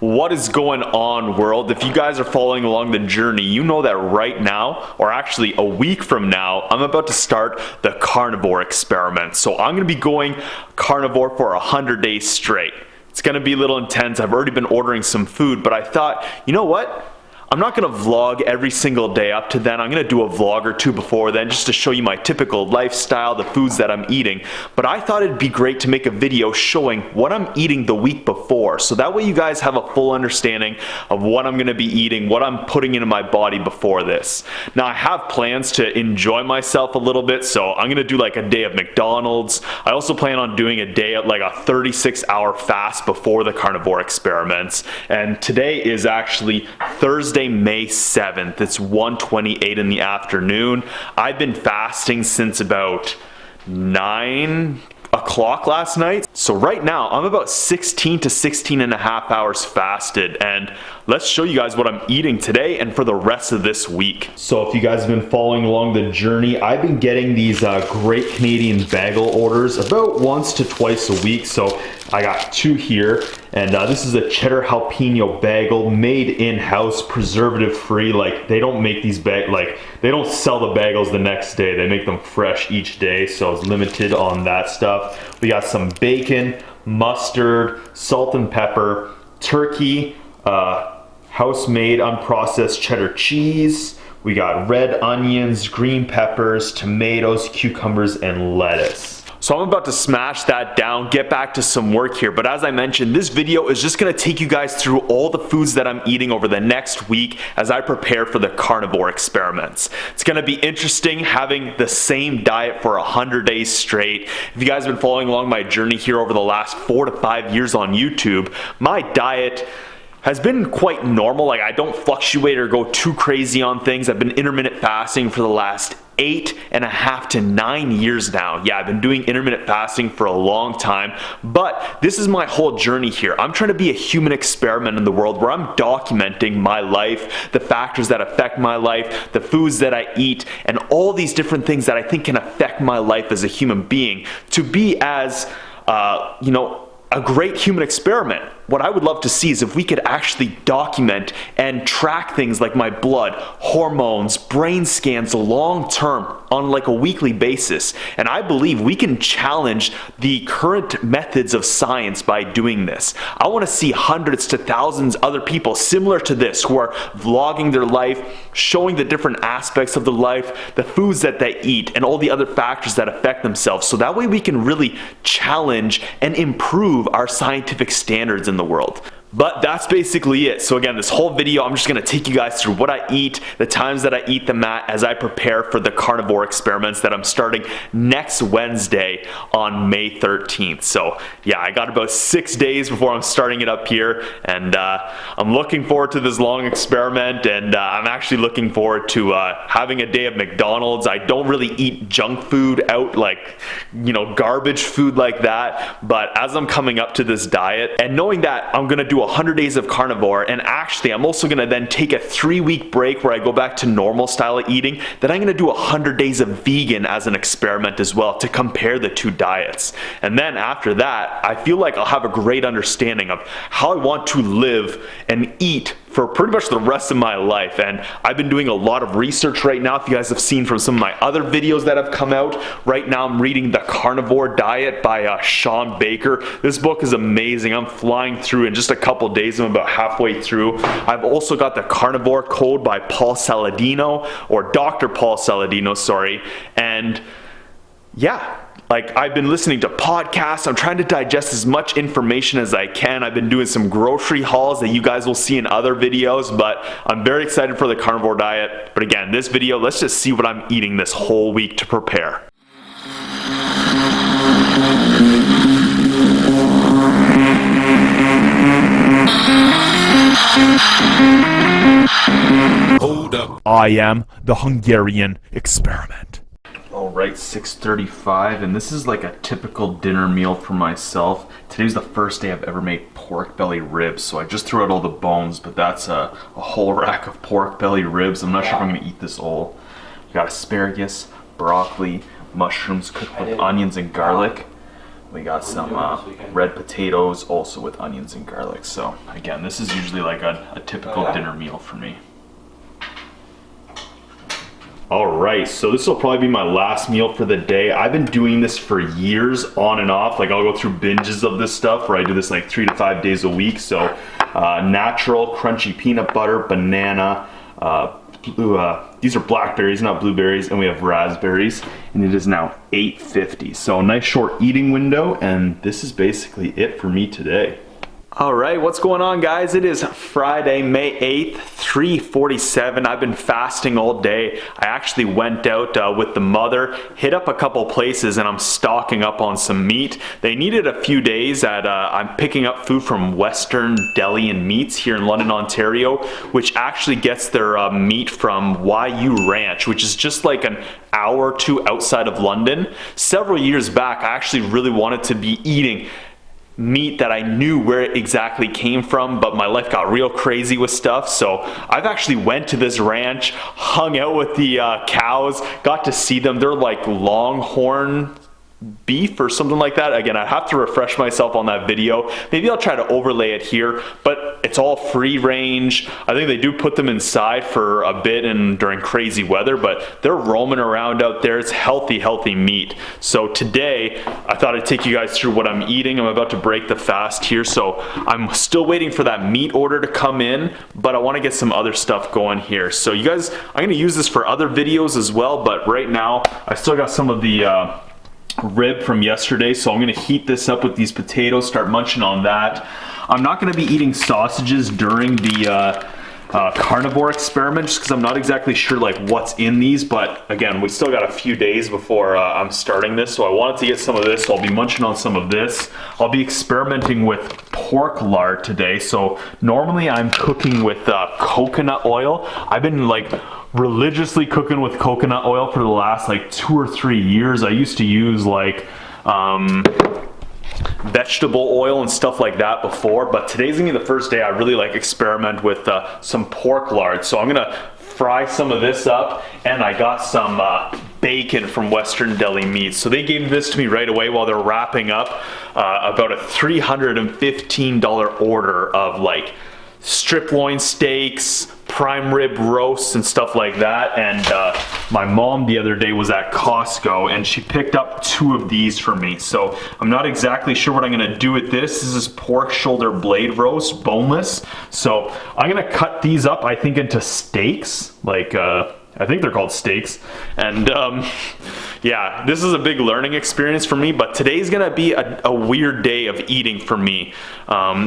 What is going on, world? If you guys are following along the journey, you know that right now, or actually a week from now, I'm about to start the Carnivore Experiment. So I'm going to be going carnivore for 100 days straight. It's going to be a little intense. I've already been ordering some food, but I thought, you know what? I'm not going to vlog every single day up to then. I'm going to do a vlog or two before then just to show you my typical lifestyle, the foods that I'm eating. But I thought it'd be great to make a video showing what I'm eating the week before. So that way you guys have a full understanding of what I'm going to be eating, what I'm putting into my body before this. Now I have plans to enjoy myself a little bit, so I'm going to do like a day of McDonald's. I also plan on doing a day at like a 36-hour fast before the Carnivore Experiments. And today is actually Thursday, May 7th. It's 1:28 in the afternoon. I've been fasting since about 9 o'clock last night. So right now I'm about 16 to 16 and a half hours fasted, and let's show you guys what I'm eating today and for the rest of this week. So if you guys have been following along the journey, I've been getting these great Canadian bagel orders about once to twice a week. So I got two here, and this is a cheddar jalapeno bagel made in-house, preservative free. Like, they don't make these they don't sell the bagels the next day. They make them fresh each day, so it's limited on that stuff. We got some bacon, mustard, salt and pepper, turkey, house-made unprocessed cheddar cheese. We got red onions, green peppers, tomatoes, cucumbers, and lettuce. So I'm about to smash that down, get back to some work here, but as I mentioned, this video is just gonna take you guys through all the foods that I'm eating over the next week as I prepare for the Carnivore Experiments. It's gonna be interesting having the same diet for 100 days straight. If you guys have been following along my journey here over the last 4 to 5 years on YouTube, my diet has been quite normal. Like, I don't fluctuate or go too crazy on things. I've been intermittent fasting for the last 8.5 to 9 years now. Yeah, I've been doing intermittent fasting for a long time, but this is my whole journey here. I'm trying to be a human experiment in the world where I'm documenting my life, the factors that affect my life, the foods that I eat, and all these different things that I think can affect my life as a human being to be as, a great human experiment. What I would love to see is if we could actually document and track things like my blood, hormones, brain scans long term on like a weekly basis. And I believe we can challenge the current methods of science by doing this. I want to see hundreds to thousands other people similar to this who are vlogging their life, showing the different aspects of their life, the foods that they eat, and all the other factors that affect themselves. So that way we can really challenge and improve our scientific standards in the world. But that's basically it. So again, this whole video, I'm just gonna take you guys through what I eat, the times that I eat them at as I prepare for the Carnivore Experiments that I'm starting next Wednesday on May 13th. So yeah, I got about 6 days before I'm starting it up here, and I'm looking forward to this long experiment, and I'm actually looking forward to having a day of McDonald's. I don't really eat junk food out, like, garbage food like that, but as I'm coming up to this diet and knowing that I'm gonna do 100 days of carnivore, and actually I'm also gonna then take a 3-week break where I go back to normal style of eating, then I'm gonna do 100 days of vegan as an experiment as well to compare the two diets. And then after that, I feel like I'll have a great understanding of how I want to live and eat for pretty much the rest of my life. And I've been doing a lot of research right now. If you guys have seen from some of my other videos that have come out, right now I'm reading The Carnivore Diet by Sean Baker. This book is amazing. I'm flying through in just a couple days. I'm about halfway through. I've also got The Carnivore Code by Paul Saladino, or Dr. Paul Saladino, sorry. And yeah, like, I've been listening to podcasts. I'm trying to digest as much information as I can. I've been doing some grocery hauls that you guys will see in other videos, but I'm very excited for the carnivore diet. But again, this video, let's just see what I'm eating this whole week to prepare. Hold up. I am the Hungarian Experiment. Alright, 6:35, and this is like a typical dinner meal for myself. Today's the first day I've ever made pork belly ribs, so I just threw out all the bones, but that's a whole rack of pork belly ribs. I'm not sure if I'm going to eat this all. We got asparagus, broccoli, mushrooms cooked with onions and garlic, We got some red potatoes, also with onions and garlic. So again, this is usually like a typical dinner meal for me. Alright, so this will probably be my last meal for the day. I've been doing this for years on and off. Like I'll go through binges of this stuff where I do this like 3 to 5 days a week. So natural, crunchy peanut butter, banana, these are blackberries, not blueberries, and we have raspberries, and it is now $8.50. So a nice short eating window, and this is basically it for me today. All right, what's going on, guys? It is Friday, May 8th, 3:47. I've been fasting all day. I actually went out with the mother, hit up a couple places, and I'm stocking up on some meat. They needed a few days at, I'm picking up food from Western Deli and Meats here in London, Ontario, which actually gets their meat from YU Ranch, which is just like an hour or two outside of London. Several years back, I actually really wanted to be eating meat that I knew where it exactly came from, but my life got real crazy with stuff. So I've actually went to this ranch, hung out with the cows, got to see them. They're like longhorn beef or something like that. Again, I have to refresh myself on that video. Maybe I'll try to overlay it here, but it's all free range. I think they do put them inside for a bit and during crazy weather, but they're roaming around out there. It's healthy meat. So today, I thought I'd take you guys through what I'm eating. I'm about to break the fast here, so I'm still waiting for that meat order to come in, but I want to get some other stuff going here. So you guys, I'm going to use this for other videos as well, but right now, I still got some of the rib from yesterday, so I'm gonna heat this up with these potatoes, start munching on that. I'm not gonna be eating sausages during the carnivore experiment just because I'm not exactly sure like what's in these, but again, we still got a few days before I'm starting this, so I wanted to get some of this, so I'll be munching on some of this. I'll be experimenting with pork lard today. So normally I'm cooking with coconut oil. I've been like religiously cooking with coconut oil for the last like 2 or 3 years. I used to use like vegetable oil and stuff like that before, but today's gonna be the first day I really like experiment with some pork lard. So I'm gonna fry some of this up, and I got some bacon from Western Deli Meats. So they gave this to me right away while they're wrapping up about a $315 order of like strip loin steaks, prime rib roasts, and stuff like that. And my mom the other day was at Costco and she picked up 2 of these for me. So I'm not exactly sure what I'm gonna do with this. This is pork shoulder blade roast, boneless. So I'm gonna cut these up, I think, into steaks, like I think they're called steaks. And yeah, this is a big learning experience for me, but today's gonna be a weird day of eating for me.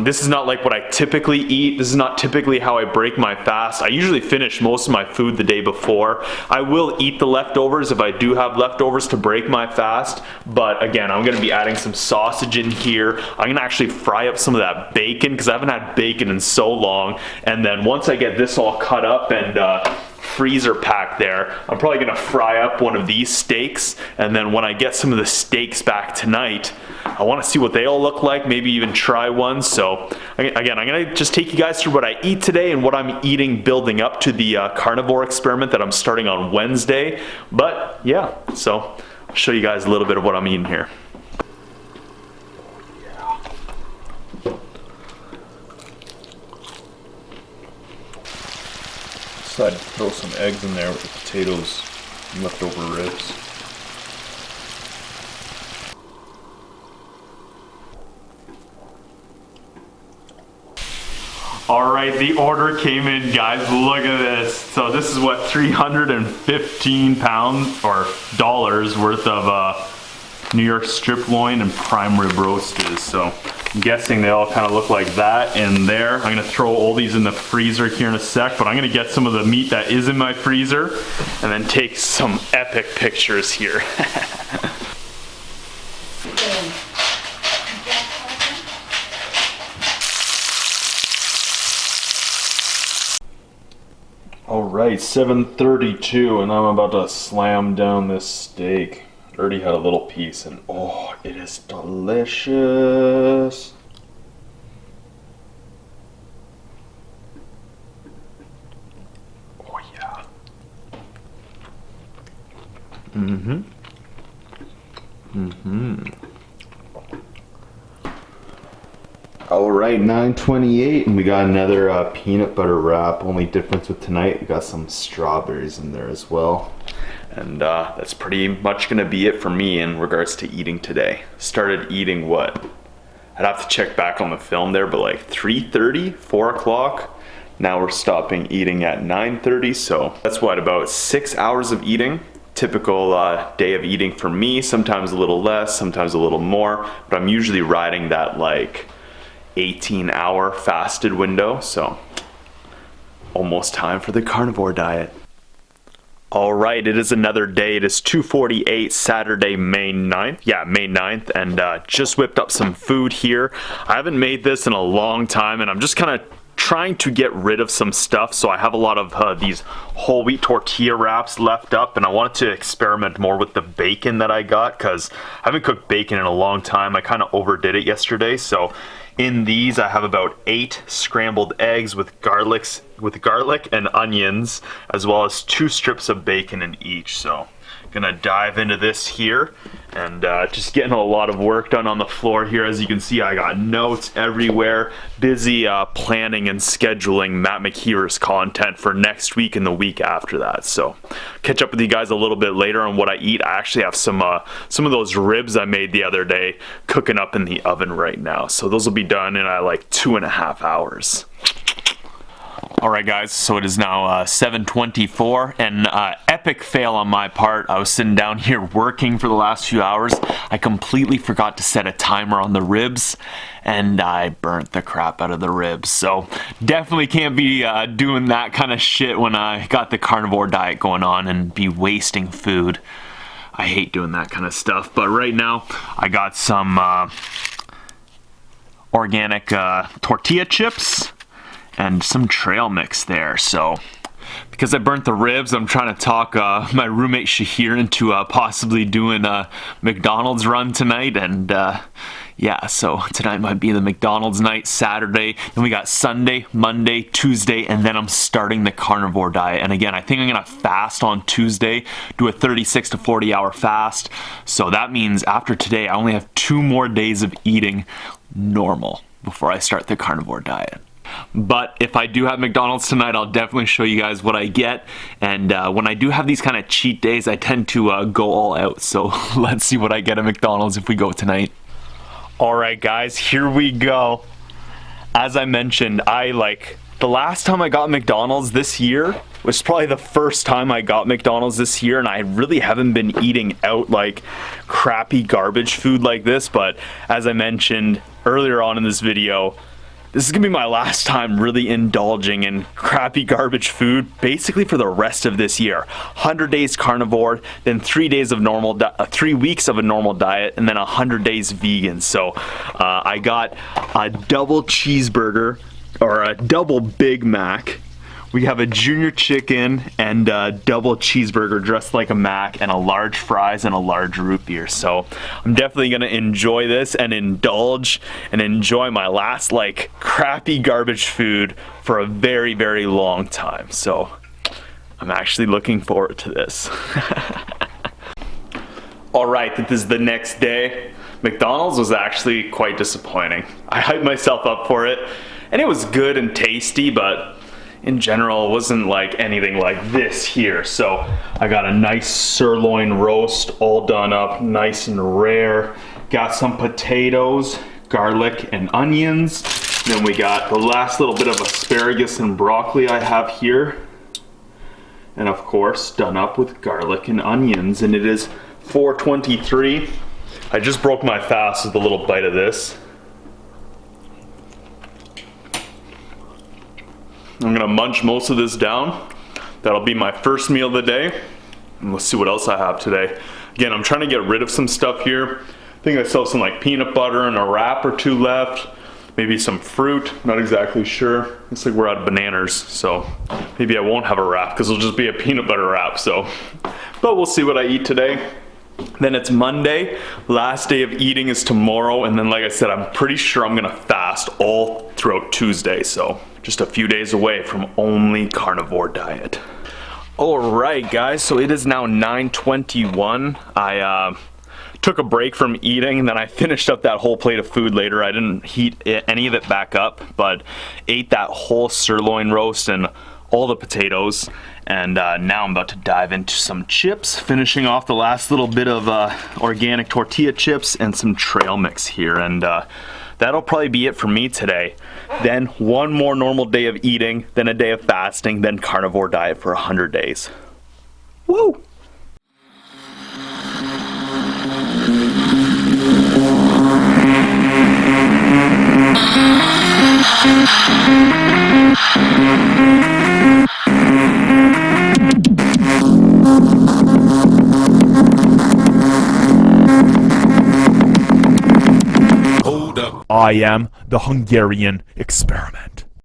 This is not like what I typically eat. This is not typically how I break my fast. I usually finish most of my food the day before. I will eat the leftovers if I do have leftovers to break my fast, but again, I'm gonna be adding some sausage in here. I'm gonna actually fry up some of that bacon because I haven't had bacon in so long, and then once I get this all cut up and freezer pack there, I'm probably gonna fry up one of these steaks, and then when I get some of the steaks back tonight, I want to see what they all look like, maybe even try one. So again, I'm gonna just take you guys through what I eat today and what I'm eating building up to the carnivore experiment that I'm starting on Wednesday. But yeah, so I'll show you guys a little bit of what I'm eating here. Decided to throw some eggs in there with the potatoes and leftover ribs. Alright, the order came in, guys. Look at this. So this is what 315 pounds or dollars worth of New York strip loin and prime rib roast is. So I'm guessing they all kind of look like that in there. I'm gonna throw all these in the freezer here in a sec, but I'm gonna get some of the meat that is in my freezer and then take some epic pictures here. Alright, 7:32, and I'm about to slam down this steak. Already had a little piece, and oh, it is delicious. Oh yeah. Mm-hmm. Mm-hmm. All right, 9:28, and we got another peanut butter wrap. Only difference with tonight, we got some strawberries in there as well. And that's pretty much gonna be it for me in regards to eating today. Started eating what? I'd have to check back on the film there, but like 3:30, 4 o'clock. Now we're stopping eating at 9:30, so that's what, about 6 hours of eating. Typical day of eating for me, sometimes a little less, sometimes a little more, but I'm usually riding that like 18-hour fasted window, so almost time for the carnivore diet. All right, it is another day. It is 2:48, Saturday, May 9th. Yeah, May 9th, and just whipped up some food here. I haven't made this in a long time, and I'm just kind of trying to get rid of some stuff. So I have a lot of these whole wheat tortilla wraps left up, and I wanted to experiment more with the bacon that I got because I haven't cooked bacon in a long time. I kind of overdid it yesterday. So in these, I have about 8 scrambled eggs with garlic and onions, as well as 2 strips of bacon in each. So gonna dive into this here, and just getting a lot of work done on the floor here. As you can see, I got notes everywhere, busy planning and scheduling Matt McKeever's content for next week and the week after that. So catch up with you guys a little bit later on what I eat. I actually have some of those ribs I made the other day cooking up in the oven right now, so those will be done in like 2.5 hours. Alright guys, so it is now 7:24, and epic fail on my part. I was sitting down here working for the last few hours. I completely forgot to set a timer on the ribs, and I burnt the crap out of the ribs. So definitely can't be doing that kind of shit when I got the carnivore diet going on and be wasting food. I hate doing that kind of stuff, but right now I got some organic tortilla chips and some trail mix there. So because I burnt the ribs, I'm trying to talk my roommate Shahir into possibly doing a McDonald's run tonight, and yeah, so tonight might be the McDonald's night. Saturday, then we got Sunday, Monday, Tuesday, and then I'm starting the carnivore diet. And again, I think I'm gonna fast on Tuesday, do a 36 to 40 hour fast. So that means after today, I only have 2 more days of eating normal before I start the carnivore diet. But if I do have McDonald's tonight, I'll definitely show you guys what I get. And when I do have these kind of cheat days, I tend to go all out. So let's see what I get at McDonald's if we go tonight. All right, guys, here we go. As I mentioned, the last time I got McDonald's this year was probably the first time I got McDonald's this year, and I really haven't been eating out like crappy garbage food like this. But as I mentioned earlier on in this video, this is gonna be my last time really indulging in crappy garbage food, basically for the rest of this year. 100 days carnivore, then 3 days of 3 weeks of a normal diet, and then 100 days vegan. So I got a double cheeseburger, or a double Big Mac. We have a junior chicken and a double cheeseburger dressed like a Mac, and a large fries and a large root beer. So I'm definitely gonna enjoy this and indulge and enjoy my last like crappy garbage food for a very, very long time. So I'm actually looking forward to this. All right, this is the next day. McDonald's was actually quite disappointing. I hyped myself up for it, and it was good and tasty, but in general, it wasn't like anything like this here. So I got a nice sirloin roast, all done up, nice and rare. Got some potatoes, garlic, and onions. Then we got the last little bit of asparagus and broccoli I have here. And of course, done up with garlic and onions. And it is 4:23. I just broke my fast with a little bite of this. I'm gonna munch most of this down. That'll be my first meal of the day. And let's see what else I have today. Again, I'm trying to get rid of some stuff here. I think I still have some like peanut butter and a wrap or 2 left. Maybe some fruit, not exactly sure. Looks like we're out of bananas, so maybe I won't have a wrap because it'll just be a peanut butter wrap, so. But we'll see what I eat today. Then it's Monday, last day of eating is tomorrow, and then like I said, I'm pretty sure I'm gonna fast all throughout Tuesday, so just a few days away from only carnivore diet. All right, guys, so it is now 9:21. I took a break from eating, and then I finished up that whole plate of food later. I didn't heat any of it back up, but ate that whole sirloin roast and all the potatoes. And now I'm about to dive into some chips, finishing off the last little bit of organic tortilla chips and some trail mix here. And that'll probably be it for me today. Then one more normal day of eating, then a day of fasting, then carnivore diet for 100 days. Woo! I am the Hungarian Experiment.